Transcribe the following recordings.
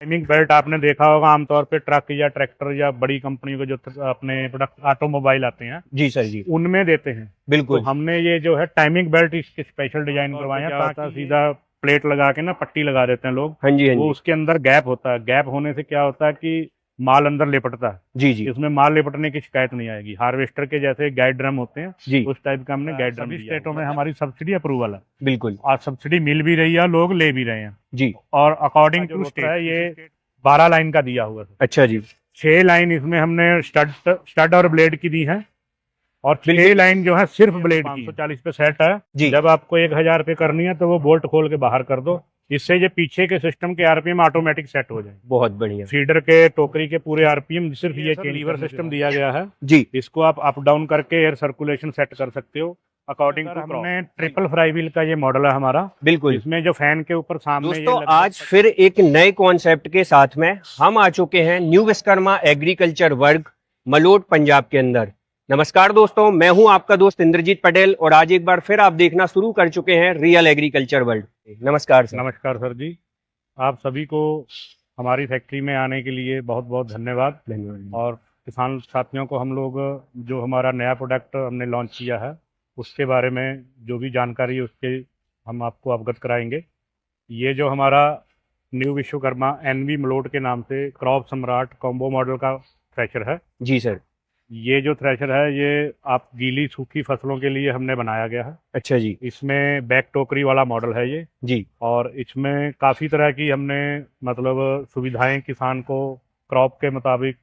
Timing belt आपने देखा होगा आमतौर पे ट्रक या ट्रैक्टर या बड़ी कंपनियों के जो अपने प्रोडक्ट ऑटोमोबाइल आते हैं जी सर जी। उनमें देते हैं। तो बिल्कुल। हमने ये जो है टाइमिंग बेल्ट इसके स्पेशल डिजाइन करवाए हैं ताकि सीधा प्लेट लगा के ना पट्टी लगा देते हैं लोग। हाँ जी हाँ वो जी। उसके अंदर गैप होता है, गैप होने से क्या होता है कि माल अंदर लिपटता है। जी जी। इसमें माल लिपटने की शिकायत नहीं आएगी। हार्वेस्टर के जैसे गाइड ड्रम होते हैं जी। उस टाइप का हमने गाइड ड्रम सभी दिया है। स्टेटों स्टेटों में हमारी सब्सिडी अप्रूवल है बिल्कुल। और सब्सिडी मिल भी रही है, लोग ले भी रहे हैं। जी। और अकॉर्डिंग टू स्टेट है ये 12 लाइन का दिया हुआ है। अच्छा जी। 6 लाइन इसमें हमने स्टड स्टड और ब्लेड की दी है और 6 बिल्कुल। लाइन जो है सिर्फ ब्लेड की 540 पे सेट है। जी। जब आपको 1000 पे करनी है तो वो बोल्ट खोल के बाहर कर दो, इससे ये पीछे के सिस्टम के आरपीएम ऑटोमेटिक सेट हो जाए। बहुत बढ़िया। फीडर के टोकरी के पूरे आरपीएम सिर्फ ये लीवर सिस्टम दिया गया है जी। इसको आप अप डाउन करके एयर सर्कुलेशन सेट कर सकते हो अकॉर्डिंग टू। हमने ट्रिपल फ्राई व्हील का ये मॉडल है हमारा। बिल्कुल। इसमें जो फैन के ऊपर सामने दोस्तों आज फिर एक नए कॉन्सेप्ट के साथ में हम आ चुके हैं न्यू विश्वकर्मा एग्रीकल्चर वर्ग मलोट पंजाब के अंदर। नमस्कार दोस्तों, मैं हूं आपका दोस्त इंद्रजीत पटेल और आज एक बार फिर आप देखना शुरू कर चुके हैं रियल एग्रीकल्चर वर्ल्ड। नमस्कार सर। नमस्कार सर जी, आप सभी को हमारी फैक्ट्री में आने के लिए बहुत बहुत धन्यवाद। धन्यवाद। और किसान साथियों को हम लोग जो हमारा नया प्रोडक्ट हमने लॉन्च किया है उसके बारे में जो भी जानकारी है उसके हम आपको अवगत कराएंगे। ये जो हमारा न्यू विश्वकर्मा एनवी मलोट के नाम से क्रॉप सम्राट कॉम्बो मॉडल का थ्रेशर है। जी सर। ये जो थ्रेशर है ये आप गीली सूखी फसलों के लिए हमने बनाया गया है। अच्छा जी। इसमें बैक टोकरी वाला मॉडल है ये जी। और इसमें काफ़ी तरह की हमने मतलब सुविधाएं किसान को क्रॉप के मुताबिक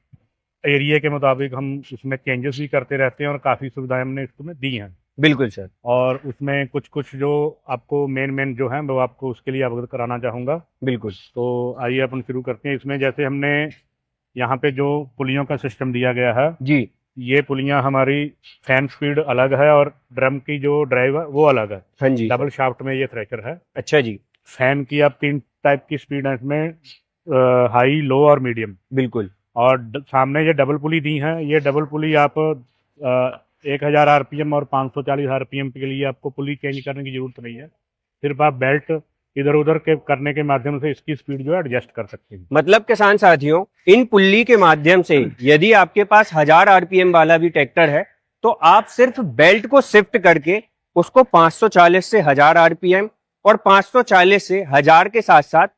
एरिया के मुताबिक हम इसमें चेंजेस भी करते रहते हैं और काफ़ी सुविधाएं हमने इसमें दी हैं। बिल्कुल सर। और उसमें कुछ कुछ जो आपको मेन जो है वो आपको उसके लिए अवगत कराना चाहूँगा। बिल्कुल। तो आइए अपन शुरू करते हैं। इसमें जैसे हमने यहाँ पे जो पुलियों का सिस्टम दिया गया है, जी। ये पुलियाँ हमारी फैन स्पीड अलग है और ड्रम की जो ड्राइव है वो अलग है। हाँ जी। डबल शाफ्ट में ये थ्रेशर है। अच्छा जी। फैन फैन की आप 3 टाइप की स्पीड है इसमें, हाई लो और मीडियम। बिल्कुल। और सामने ये डबल पुली दी है। ये डबल पुली आप 1000 आरपीएम और 540 आरपीएम के लिए आपको पुली चेंज करने की जरूरत नहीं है। सिर्फ आप बेल्ट इधर उधर के करने के माध्यम से इसकी स्पीड जो है एडजस्ट कर सकते हैं। मतलब किसान साथियों, इन पुल्ली के माध्यम से यदि आपके पास 1000 आरपीएम वाला भी ट्रैक्टर है तो आप सिर्फ बेल्ट को शिफ्ट करके उसको 540 से 1000 आरपीएम और 540 से 1000 के साथ साथ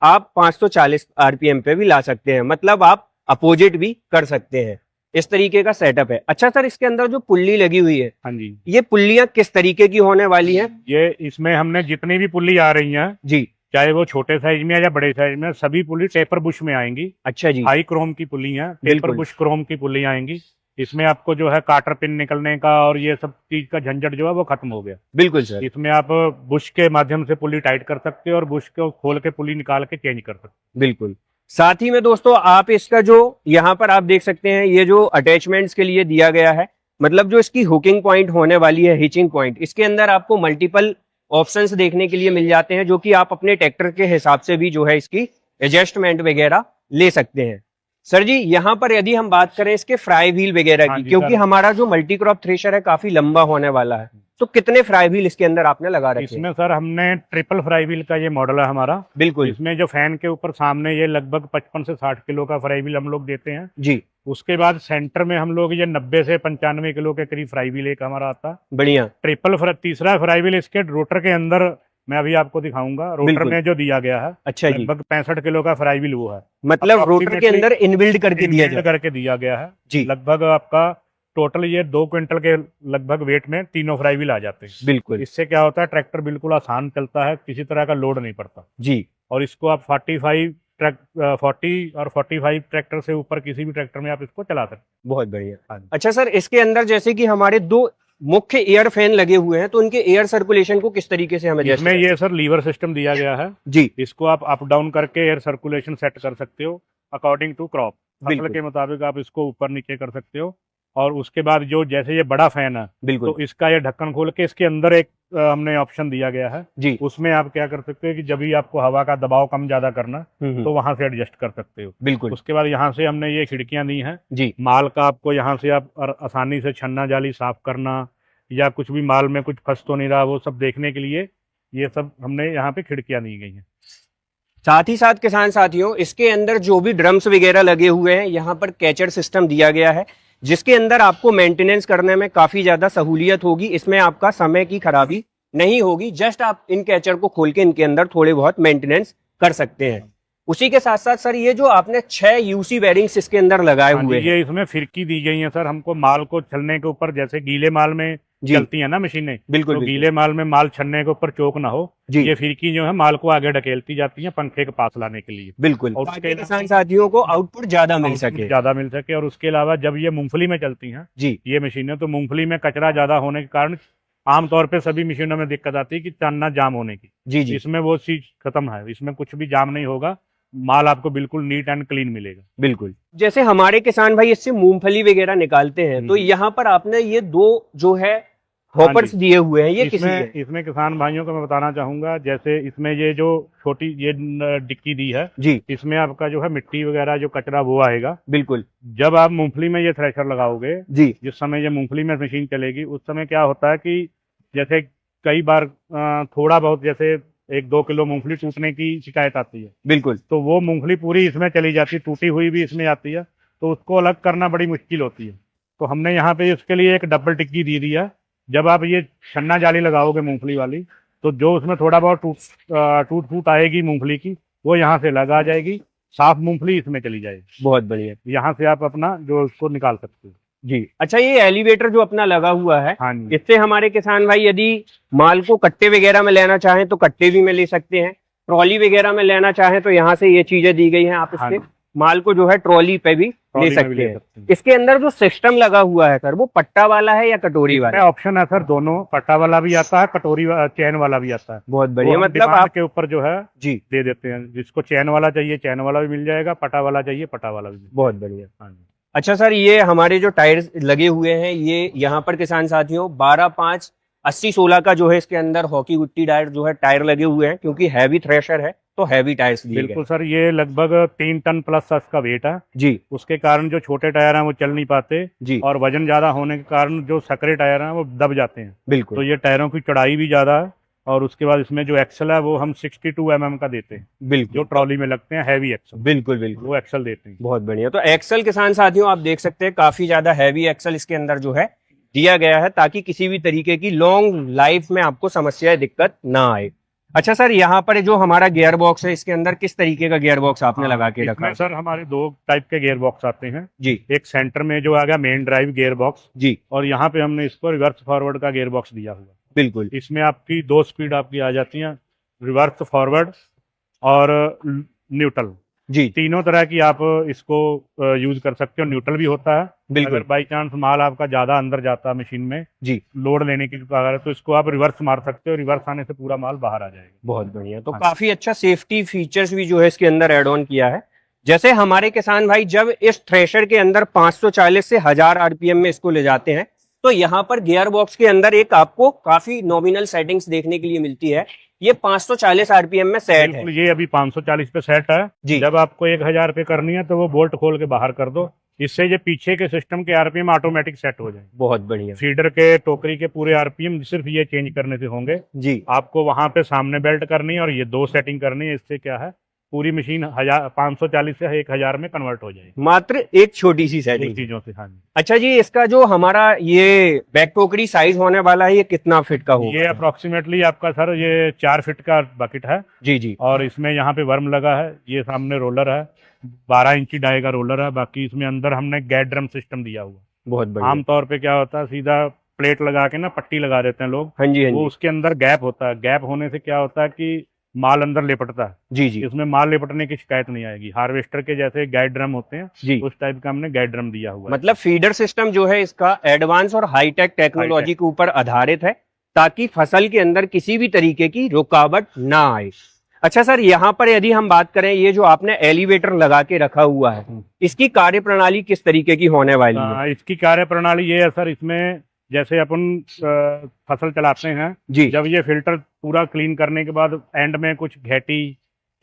आप 540 आरपीएम पे भी ला सकते हैं। मतलब आप अपोजिट भी कर सकते हैं। इस तरीके का सेटअप है। अच्छा सर, इसके अंदर जो पुल्ली लगी हुई है, हाँ जी, ये पुल्लियां किस तरीके की होने वाली हैं? ये इसमें हमने जितनी भी पुल्ली आ रही हैं जी। चाहे वो छोटे साइज में या बड़े साइज में, सभी पुली टेपर बुश में आएंगी। अच्छा जी। हाई क्रोम की पुली है, टेपर बिल्कुल। बुश क्रोम की पुली आएंगी। इसमें आपको जो है काटर पिन निकलने का और ये सब चीज का झंझट जो है वो खत्म हो गया। बिल्कुल सर। इसमें आप बुश के माध्यम से पुली टाइट कर सकते हो और बुश को खोल के पुली निकाल के चेंज कर सकते हो। बिल्कुल। साथ ही में दोस्तों आप इसका जो यहाँ पर आप देख सकते हैं, ये जो अटैचमेंट्स के लिए दिया गया है, मतलब जो इसकी हुकिंग पॉइंट होने वाली है, हिचिंग पॉइंट, इसके अंदर आपको मल्टीपल ऑप्शंस देखने के लिए मिल जाते हैं जो कि आप अपने ट्रैक्टर के हिसाब से भी जो है इसकी एडजस्टमेंट वगैरह ले सकते हैं। सर जी, यहाँ पर यदि हम बात करें इसके फ्राई व्हील वगैरह हाँ की, जी क्योंकि सर। हमारा जो मल्टी क्रॉप थ्रेशर है काफी लंबा होने वाला है, तो कितने फ्राई व्हील इसके अंदर आपने लगा रखे हैं? इसमें सर हमने ट्रिपल फ्राई व्हील का ये मॉडल है हमारा। बिल्कुल। इसमें जो फैन के ऊपर सामने ये लगभग 55 से 60 किलो का फ्राई व्हील हम लोग देते हैं जी। उसके बाद सेंटर में हम लोग ये 90 से 95 किलो के करीब फ्राई व्हील एक हमारा आता है। बढ़िया। तीसरा फ्राई व्हील इसके रोटर के अंदर मैं अभी आपको दिखाऊंगा। रोटर बिल्कुल। में जो दिया गया है अच्छा जी। लगभग 65 किलो का फ्राई व्हील वो है। मतलब रोटर के अंदर इनबिल्ड करके दिया इनबिल्ड जाए। करके दिया गया है जी। लगभग आपका टोटल ये 2 क्विंटल के लगभग वेट में तीनों फ्राई व्हील आ जाते हैं। बिल्कुल। इससे क्या होता है, ट्रैक्टर बिल्कुल आसान चलता है, किसी तरह का लोड नहीं पड़ता। जी। और इसको आप 40 और 45 ट्रैक्टर से ऊपर किसी भी ट्रैक्टर में आप इसको चला सकते हैं। बहुत बढ़िया। अच्छा सर, इसके अंदर जैसे कि हमारे 2 मुख्य एयर फैन लगे हुए हैं, तो उनके एयर सर्कुलेशन को किस तरीके से हमें इसमें ये सर लीवर सिस्टम दिया गया है जी। इसको आप अप डाउन करके एयर सर्कुलेशन सेट कर सकते हो अकॉर्डिंग टू क्रॉप। फसल बिल्कुल। के मुताबिक आप इसको ऊपर नीचे कर सकते हो। और उसके बाद जो जैसे ये बड़ा फैन है बिल्कुल। तो इसका ये ढक्कन खोल के इसके अंदर एक हमने ऑप्शन दिया गया है जी। उसमें आप क्या कर सकते हो कि जब भी आपको हवा का दबाव कम ज्यादा करना तो वहां से एडजस्ट कर सकते हो। बिल्कुल। उसके बाद यहाँ से हमने ये खिड़कियां दी हैं जी। माल का आपको यहाँ से आप आसानी से छन्ना जाली साफ करना या कुछ भी माल में कुछ फंस तो नहीं रहा वो सब देखने के लिए ये सब हमने यहाँ पे खिड़कियां दी गई हैं। साथ ही साथ किसान साथियों, इसके अंदर जो भी ड्रम्स वगैरह लगे हुए हैं, यहाँ पर कैचर सिस्टम दिया गया है, जिसके अंदर आपको मेंटेनेंस करने में काफी ज्यादा सहूलियत होगी। इसमें आपका समय की खराबी नहीं होगी। जस्ट आप इन कैचर को खोल के इनके अंदर थोड़े बहुत मेंटेनेंस कर सकते हैं। उसी के साथ साथ सर, ये जो आपने 6 यूसी बेरिंग्स इसके अंदर लगाए हुए हैं, ये इसमें फिरकी दी गई है सर, हमको माल को छलने के ऊपर, जैसे गीले माल में चलती है ना मशीनें, बिल्कुल तो बिल्कुल। गीले माल में माल छलने के ऊपर चोक ना हो, जी ये फिरकी जो है माल को आगे ढकेलती जाती है पंखे के पास लाने के लिए, बिल्कुल, और ताकि किसान साथियों को आउटपुट ज्यादा मिल सके। ज्यादा मिल सके। और उसके अलावा जब ये मूंगफली में चलती हैं जी ये मशीनें, तो मूंगफली में कचरा ज्यादा होने के कारण आमतौर पे सभी मशीनों में दिक्कत आती है कि तन्ना जाम होने की। जी जी इसमें वो चीज खत्म है, इसमें कुछ भी जाम नहीं होगा, माल आपको बिल्कुल नीट एंड क्लीन मिलेगा। बिल्कुल। जैसे हमारे किसान भाई इससे मूंगफली वगैरह निकालते हैं, तो यहाँ पर आपने ये 2 जो है हॉपर्स दिए हुए हैं, ये किस लिए? इसमें किसान भाइयों को मैं बताना चाहूंगा, जैसे इसमें ये जो छोटी ये डिक्की दी है जी इसमें आपका जो है मिट्टी वगैरह जो कचरा वो आएगा। बिल्कुल। जब आप मूंगफली में ये थ्रेशर लगाओगे, जी जिस समय ये मूंगफली में मशीन चलेगी, उस समय क्या होता है कि जैसे कई बार थोड़ा बहुत जैसे 1-2 किलो मूंगफली टूटने की शिकायत आती है, बिल्कुल। तो वो मूंगफली पूरी इसमें चली जाती है, टूटी हुई भी इसमें आती है, तो उसको अलग करना बड़ी मुश्किल होती है। तो हमने यहाँ पे इसके लिए एक डबल टिक्की दी है। जब आप ये छन्ना जाली लगाओगे मूंगफली वाली, तो जो उसमें थोड़ा बहुत टूट फूट आएगी मूंगफली की, वो यहाँ से लगा जाएगी, साफ मूंगफली इसमें चली जाएगी। बहुत बढ़िया। यहाँ से आप अपना जो उसको निकाल सकते हो। जी अच्छा, ये एलिवेटर जो अपना लगा हुआ है, हाँ जी, इससे हमारे किसान भाई यदि माल को कट्टे वगैरह में लेना चाहें तो कट्टे भी में ले सकते हैं, ट्रॉली वगैरह में लेना चाहें तो यहाँ से ये चीजें दी गई हैं, आप हाँ इससे माल को जो है ट्रॉली पे भी ले सकते हैं। इसके अंदर जो सिस्टम लगा हुआ है सर, वो पट्टा वाला है या कटोरी वाला? ऑप्शन है सर, दोनों, पट्टा वाला भी आता है, कटोरी चैन वाला भी आता है। बहुत बढ़िया। मतलब डिमांड आप के ऊपर जो है जी दे देते हैं, जिसको चैन वाला चाहिए चैन वाला भी मिल जाएगा, पटा वाला चाहिए पटा वाला भी। बहुत बढ़िया। हाँ जी। अच्छा सर, ये हमारे जो टायर्स लगे हुए हैं, ये यहाँ पर किसान साथियों 12-5-80-16 का जो है इसके अंदर हॉकी गुट्टी टायर जो है टायर लगे हुए हैं, क्योंकि हैवी थ्रेशर है तो हैवी टायर्स दिए गए। बिल्कुल सर, ये लगभग 3 टन प्लस इसका वेट है जी। उसके कारण जो छोटे टायर हैं वो चल नहीं पाते जी और वजन ज्यादा होने के कारण जो सकरे टायर हैं वो दब जाते हैं। बिल्कुल। तो ये टायरों की चौड़ाई भी ज्यादा है, और उसके बाद इसमें जो एक्सल है वो हम 62 mm का देते हैं, बिल्कुल जो ट्रॉली में लगते हैं हैवी एक्सल। बिल्कुल बिल्कुल, वो एक्सल देते हैं। बहुत बढ़िया। तो एक्सल किसान साथियों आप देख सकते हैं, काफी ज्यादा हैवी एक्सल इसके अंदर जो है दिया गया है, ताकि किसी भी तरीके की लॉन्ग लाइफ में आपको समस्या दिक्कत ना आए। अच्छा सर, यहाँ पर जो हमारा गियर बॉक्स है, इसके अंदर किस तरीके का गियर बॉक्स आपने लगा के रखा है? सर हमारे 2 टाइप के गियर बॉक्स आते हैं जी। एक सेंटर में जो आ गया मेन ड्राइव गियर बॉक्स जी, और यहाँ पे हमने इसको रिवर्स फॉरवर्ड का गियर बॉक्स दिया हुआ। बिल्कुल। इसमें आपकी 2 स्पीड आपकी आ जाती हैं, रिवर्स फॉरवर्ड और न्यूट्रल। जी तीनों तरह की आप इसको यूज कर सकते हो। न्यूट्रल भी होता है, बिल्कुल। अगर बाई चांस माल आपका ज्यादा अंदर जाता है मशीन में, जी, लोड लेने की अगर, तो इसको आप रिवर्स मार सकते हो, रिवर्स आने से पूरा माल बाहर आ जाएगा। बहुत बढ़िया। तो हाँ। काफी अच्छा सेफ्टी फीचर्स भी जो है इसके अंदर एड ऑन किया है। जैसे हमारे किसान भाई जब इस थ्रेशर के अंदर 540 से 1000 आरपीएम में इसको ले जाते हैं, तो यहाँ पर गियर बॉक्स के अंदर एक आपको काफी नॉमिनल सेटिंग्स देखने के लिए मिलती है। ये 540 आरपीएम में सेट है। ये अभी 540 पे सेट है जी। जब आपको 1000 पे करनी है तो वो बोल्ट खोल के बाहर कर दो, इससे ये पीछे के सिस्टम के आरपीएम ऑटोमेटिक सेट हो जाए। बहुत बढ़िया। फीडर के टोकरी के पूरे आरपीएम सिर्फ ये चेंज करने से होंगे। जी, आपको वहां पे सामने बेल्ट करनी है और ये 2 सेटिंग करनी है। इससे क्या है, पूरी मशीन 540 से 1000 में कन्वर्ट हो जाएगी, मात्र एक छोटी सी इन सेटिंग। चीजों से। हाँ जी। अच्छा जी, इसका जो हमारा ये बैक टोकरी साइज होने वाला है, ये कितना फीट का होगा? ये अप्रोक्सीमेटली आपका सर ये 4 फीट का बकेट है, जी जी, और इसमें यहाँ पे वर्म लगा है, ये सामने रोलर है, 12 इंची डाई का रोलर है। बाकी इसमें अंदर हमने गैस ड्रम सिस्टम दिया हुआ। बहुत बढ़िया। आमतौर पे क्या होता है, सीधा प्लेट लगा के ना पट्टी लगा देते हैं लोग, हाँ जी, हाँ वो जी, उसके अंदर गैप होता है। गैप होने से क्या होता है कि माल अंदर लिपटता है। जी जी, इसमें माल लिपटने की शिकायत नहीं आएगी। हार्वेस्टर के जैसे गाइड ड्रम होते हैं, जी। उस टाइप का हमने गाइड ड्रम दिया हुआ है। मतलब फीडर सिस्टम जो है इसका एडवांस और हाईटेक टेक्नोलॉजी के ऊपर आधारित है, ताकि फसल के अंदर किसी भी तरीके की रुकावट ना आए। अच्छा सर, यहाँ पर यदि हम बात करें, ये जो आपने एलिवेटर लगा के रखा हुआ है, इसकी कार्य प्रणाली किस तरीके की होने वाली है? इसकी कार्य प्रणाली ये है सर, इसमें जैसे अपन फसल चलाते हैं, जी, जब ये फिल्टर पूरा क्लीन करने के बाद एंड में कुछ घेटी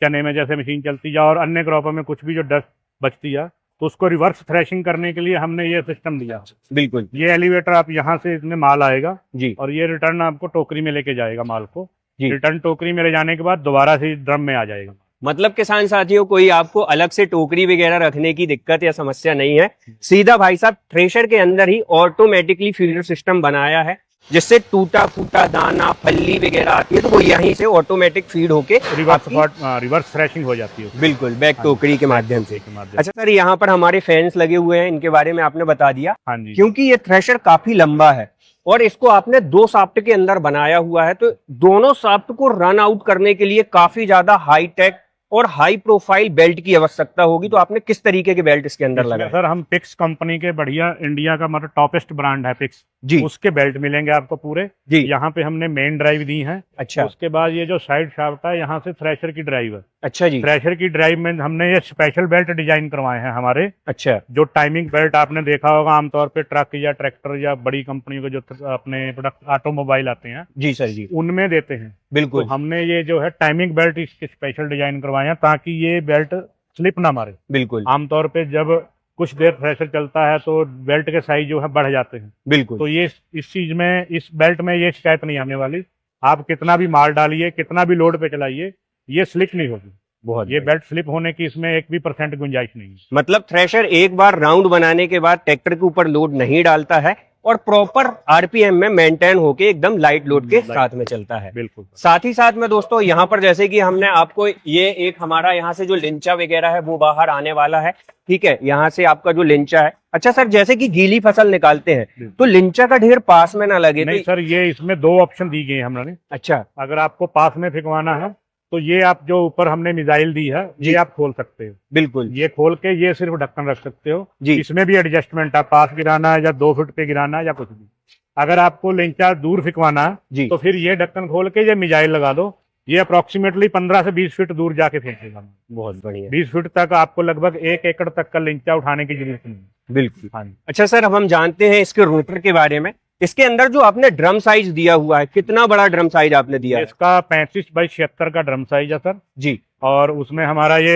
चने में जैसे मशीन चलती है और अन्य क्रॉपों में कुछ भी जो डस्ट बचती है, तो उसको रिवर्स थ्रेशिंग करने के लिए हमने ये सिस्टम दिया। बिल्कुल। ये एलिवेटर आप यहाँ से इसमें माल आएगा जी, और ये रिटर्न आपको टोकरी में लेके जाएगा माल को। जी। रिटर्न टोकरी में ले जाने के बाद दोबारा से ड्रम में आ जाएगा। मतलब किसान साथियों, कोई आपको अलग से टोकरी वगैरह रखने की दिक्कत या समस्या नहीं है। सीधा भाई साहब थ्रेशर के अंदर ही ऑटोमेटिकली फीडर सिस्टम बनाया है, जिससे टूटा फूटा दाना फल्ली वगैरह आती है तो वो यहीं से ऑटोमेटिक फीड होके रिवर्स थ्रेशिंग हो जाती है बिल्कुल बैक टोकरी के माध्यम से। माध्यम। अच्छा सर, यहाँ पर हमारे फैंस लगे हुए हैं, इनके बारे में आपने बता दिया। हाँ जी। क्योंकि ये थ्रेशर काफी लंबा है और इसको आपने 2 शाफ्ट के अंदर बनाया हुआ है, तो दोनों शाफ्ट को रन आउट करने के लिए काफी ज्यादा हाई टेक और हाई प्रोफाइल बेल्ट की आवश्यकता होगी। तो आपने किस तरीके के बेल्ट इसके अंदर लगाए? सर हम पिक्स कंपनी के बढ़िया इंडिया का मतलब टॉपेस्ट ब्रांड है पिक्स जी, उसके बेल्ट मिलेंगे आपको पूरे जी। यहाँ पे हमने मेन ड्राइव दी है। अच्छा, उसके बाद ये जो साइड शाफ्ट है यहाँ से थ्रेशर की ड्राइव है। अच्छा जी, थ्रेशर की ड्राइव में हमने ये स्पेशल बेल्ट डिजाइन करवाए हैं हमारे। अच्छा, जो टाइमिंग बेल्ट आपने देखा होगा आमतौर पे ट्रक या ट्रैक्टर या बड़ी कंपनियों के जो अपने प्रोडक्ट ऑटोमोबाइल आते हैं जी सर जी, उनमें देते हैं। बिल्कुल। तो हमने ये जो है टाइमिंग बेल्ट इसके स्पेशल डिजाइन करवाए हैं ताकि ये बेल्ट स्लिप ना मारे। बिल्कुल, आमतौर पे जब कुछ देर थ्रेशर चलता है तो बेल्ट के साइज जो है बढ़ जाते हैं। बिल्कुल। तो ये इस चीज में इस बेल्ट में ये शिकायत नहीं आने वाली। आप कितना भी माल डालिए, कितना भी लोड पे चलाइए, ये स्लिप नहीं होगी। बहुत ये बेल्ट स्लिप होने की इसमें 1% भी गुंजाइश नहीं है। मतलब थ्रेशर एक बार राउंड बनाने के बाद ट्रैक्टर के ऊपर लोड नहीं डालता है और प्रॉपर आरपीएम में मेंटेन होके एकदम लाइट लोड के साथ में चलता है। बिल्कुल। साथ ही साथ में दोस्तों यहाँ पर जैसे कि हमने आपको ये एक हमारा यहाँ से जो लिंचा वगैरह है वो बाहर आने वाला है, ठीक है, यहाँ से आपका जो लिंचा है। अच्छा सर, जैसे कि गीली फसल निकालते हैं तो लिंचा का ढेर पास में ना लगे? नहीं सर, ये इसमें 2 ऑप्शन दी गई है हमने। अच्छा, अगर आपको पास में फिकवाना है तो ये आप जो ऊपर हमने मिसाइल दी है ये आप खोल सकते हो। बिल्कुल, ये खोल के ये सिर्फ ढक्कन रख सकते हो जी। इसमें भी एडजस्टमेंट है, पास गिराना है या 2 फीट पे गिराना है या कुछ भी। अगर आपको लिंचा दूर फिकवाना है तो फिर ये ढक्कन खोल के ये मिसाइल लगा दो, ये अप्रोक्सीमेटली 15 से 20 फीट दूर जाके फेंकेगा। बहुत बढ़िया। 20 फीट तक आपको लगभग 1 एकड़ तक का लिंचा उठाने की जरूरत नहीं। बिल्कुल। हाँ। अच्छा सर, अब हम जानते हैं इसके रोटर के बारे में। इसके अंदर जो आपने ड्रम साइज दिया हुआ है, कितना बड़ा ड्रम साइज आपने दिया है? इसका 35x76 का ड्रम साइज है सर जी। और उसमें हमारा ये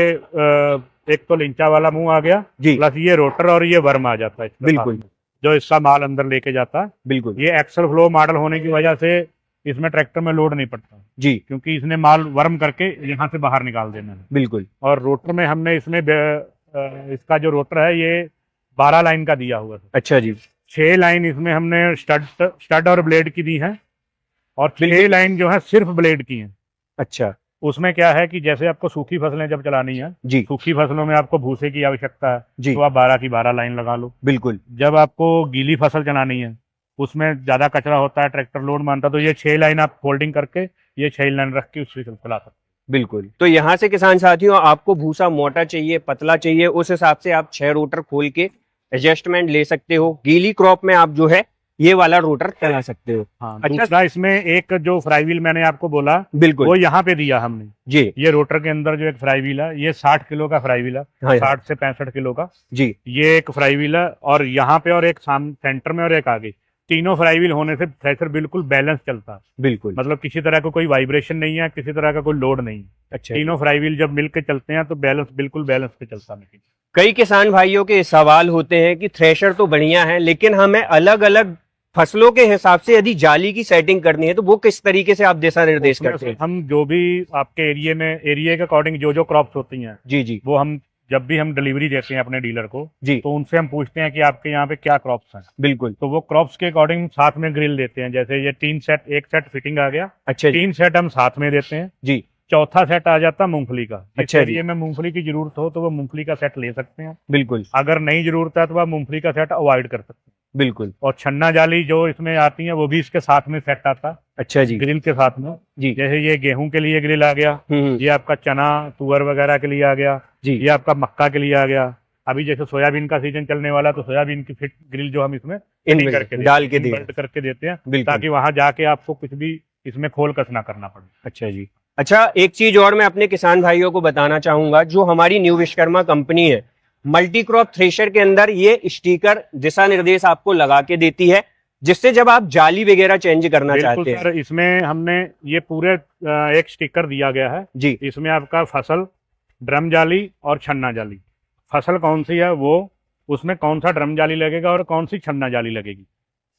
एक तो लिंचा वाला मुंह आ गया जी, प्लस ये रोटर और ये वर्म आ जाता है बिल्कुल, जो इसका माल अंदर लेके जाता है। बिल्कुल। ये एक्सल फ्लो मॉडल होने की वजह से इसमें ट्रैक्टर में लोड नहीं पड़ता जी, क्योंकि इसने माल वर्म करके यहाँ से बाहर निकाल देना है। बिल्कुल। और रोटर में हमने इसमें इसका जो रोटर है ये 12 लाइन का दिया हुआ है। अच्छा जी। 6 लाइन इसमें हमने स्टड और ब्लेड की दी है और 6 लाइन जो है सिर्फ ब्लेड की है। अच्छा। उसमें क्या है कि जैसे आपको सूखी फसलें जब चलानी है जी, सूखी फसलों में आपको भूसे की आवश्यकता है जी, तो आप 12 की 12 लाइन लगा लो। बिल्कुल। जब आपको गीली फसल चलानी है उसमें ज्यादा कचरा होता है, ट्रैक्टर लोड मानता है, तो ये 6 लाइन आप फोल्डिंग करके ये 6 लाइन रख के उससे चला सकते। बिल्कुल। तो यहाँ से किसान साथियों, आपको भूसा मोटा चाहिए पतला चाहिए, उस हिसाब से आप 6 रोटर खोल के एडजस्टमेंट ले सकते हो। गीली क्रॉप में आप जो है ये वाला रोटर चला सकते हो। हाँ, अच्छा, दूसरा इसमें एक जो फ्राई व्हील मैंने आपको बोला बिल्कुल, वो यहाँ पे दिया हमने जी। ये रोटर के अंदर जो एक फ्राई व्हील है ये 60 किलो का फ्राई व्हील है। हाँ, 60 से 65 किलो का जी, ये एक फ्राई व्हील है और यहाँ पे और एक सेंटर में और एक आगे, तीनों फ्राई व्हील होने से थ्रेशर बिल्कुल बैलेंस चलता है। बिल्कुल। मतलब किसी तरह का कोई वाइब्रेशन नहीं है, किसी तरह का कोई लोड नहीं है। अच्छा, तीनों फ्राई व्हील जब मिलकर चलते हैं तो बैलेंस बिल्कुल बैलेंस पे चलता है। कई किसान भाइयों के सवाल होते हैं कि थ्रेशर तो बढ़िया है लेकिन हमें अलग अलग फसलों के हिसाब से यदि जाली की सेटिंग करनी है तो वो किस तरीके से आप दिशा निर्देश करते हैं? हम जो भी आपके एरिया के अकॉर्डिंग जो क्रॉप्स होती हैं जी, जी, वो हम जब भी हम डिलीवरी देते हैं अपने डीलर को जी, तो उनसे हम पूछते हैं कि आपके यहाँ पे क्या क्रॉप्स हैं। बिल्कुल। तो वो क्रॉप्स के अकॉर्डिंग साथ में ग्रिल देते हैं। जैसे ये 3 सेट, एक सेट फिटिंग आ गया, अच्छा जी, 3 सेट हम साथ में देते हैं। जी, चौथा सेट आ जाता मूंगफली का। अच्छा जिस जी। एरिया में मूंगफली की जरूरत हो तो वो मूंगफली का सेट ले सकते हैं। बिल्कुल, अगर नहीं जरूरत है तो आप मूंगफली का सेट अवॉइड कर सकते हैं। बिल्कुल। और छन्ना जाली जो इसमें आती है वो भी इसके साथ में सेट आता है, अच्छा जी, ग्रिल के साथ में। जी, जैसे ये गेहूं के लिए ग्रिल आ गया, ये आपका चना तुअर वगैरह के लिए आ गया, जी, ये आपका मक्का के लिए आ गया। अभी जैसे सोयाबीन का सीजन चलने वाला तो सोयाबीन की फिट ग्रिल जो हम इसमें इनमें करके डाल के बेल्ट करके देते हैं बिल्कुल। ताकि वहां जाके आपको कुछ भी इसमें खोल कस ना करना पड़े। अच्छा जी। अच्छा, एक चीज और मैं अपने किसान भाइयों को बताना चाहूंगा, जो हमारी न्यू विश्वकर्मा कंपनी है मल्टी क्रॉप थ्रेशर के अंदर ये स्टिकर दिशा निर्देश आपको लगा के देती है, जिससे जब आप जाली वगैरह चेंज करना चाहते हैं। सर, इसमें हमने ये पूरे एक स्टिकर दिया गया है जी, इसमें आपका फसल, ड्रम जाली और छन्ना जाली। फसल कौन सी है वो, उसमें कौन सा ड्रम जाली लगेगा और कौन सी छन्ना जाली लगेगी,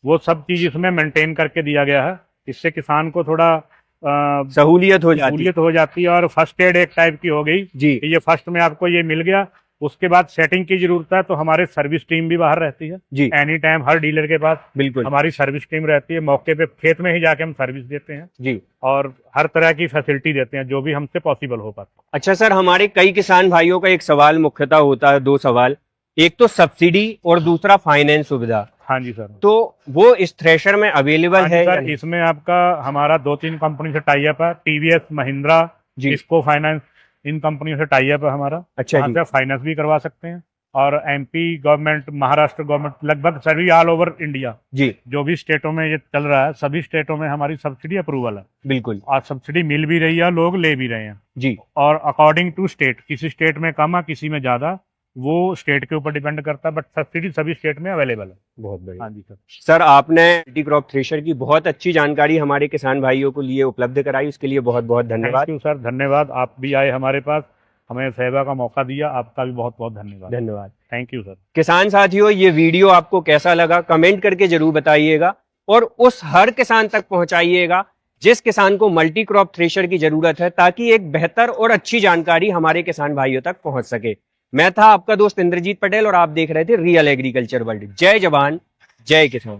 वो सब चीज इसमें मेंटेन करके दिया गया है। इससे किसान को थोड़ा सहूलियत हो जाती है। सहूलियत हो जाती है और फर्स्ट एड एक टाइप की हो गई जी कि ये फर्स्ट में आपको ये मिल गया, उसके बाद सेटिंग की जरूरत है तो हमारे सर्विस टीम भी बाहर रहती है जी एनी टाइम। हर डीलर के पास बिल्कुल हमारी सर्विस टीम रहती है, मौके पे खेत में ही जाके हम सर्विस देते हैं जी। और हर तरह की फैसिलिटी देते हैं जो भी हमसे पॉसिबल हो पाता है। अच्छा सर, हमारे कई किसान भाइयों का एक सवाल मुख्यतः होता है, दो सवाल, एक तो सब्सिडी और दूसरा फाइनेंस सुविधा। हाँ जी सर। तो वो इस थ्रेशर में अवेलेबल हाँ जी है या सर, नहीं? इसमें आपका हमारा 2-3 कंपनी से टाई अप है, टीवीएस, महिंद्रा, जी इसको फाइनेंस, इन कंपनियों से टाई अप है हमारा। अच्छा वहाँ जी से आप फाइनेंस भी करवा सकते हैं और एमपी गवर्नमेंट, महाराष्ट्र गवर्नमेंट, लगभग सभी ऑल ओवर इंडिया जी जो भी स्टेटों में ये चल रहा है, सभी स्टेटों में हमारी सब्सिडी अप्रूवल है बिल्कुल और सब्सिडी मिल भी रही है, लोग ले भी रहे हैं। जी। और अकॉर्डिंग टू स्टेट, किसी स्टेट में कम है, किसी में ज्यादा, वो स्टेट के ऊपर डिपेंड करता है, बट सब्सिडी सभी स्टेट में अवेलेबल है। बहुत बढ़िया। हाँ जी सर। सर, आपने मल्टी क्रॉप थ्रेशर की बहुत अच्छी जानकारी हमारे किसान भाइयों को लिए उपलब्ध कराई, उसके लिए बहुत बहुत धन्यवाद। थैंक यू सर, धन्यवाद। आप भी आए हमारे पास, हमें सेवा का मौका दिया, आपका भी बहुत बहुत धन्यवाद। धन्यवाद। Thank you sir. किसान साथियों, ये वीडियो आपको कैसा लगा कमेंट करके जरूर बताइएगा और उस हर किसान तक पहुंचाइएगा जिस किसान को मल्टी क्रॉप थ्रेशर की जरूरत है, ताकि एक बेहतर और अच्छी जानकारी हमारे किसान भाइयों तक पहुंच सके। मैं था आपका दोस्त इंद्रजीत पटेल और आप देख रहे थे रियल एग्रीकल्चर वर्ल्ड। जय जवान, जय किसान।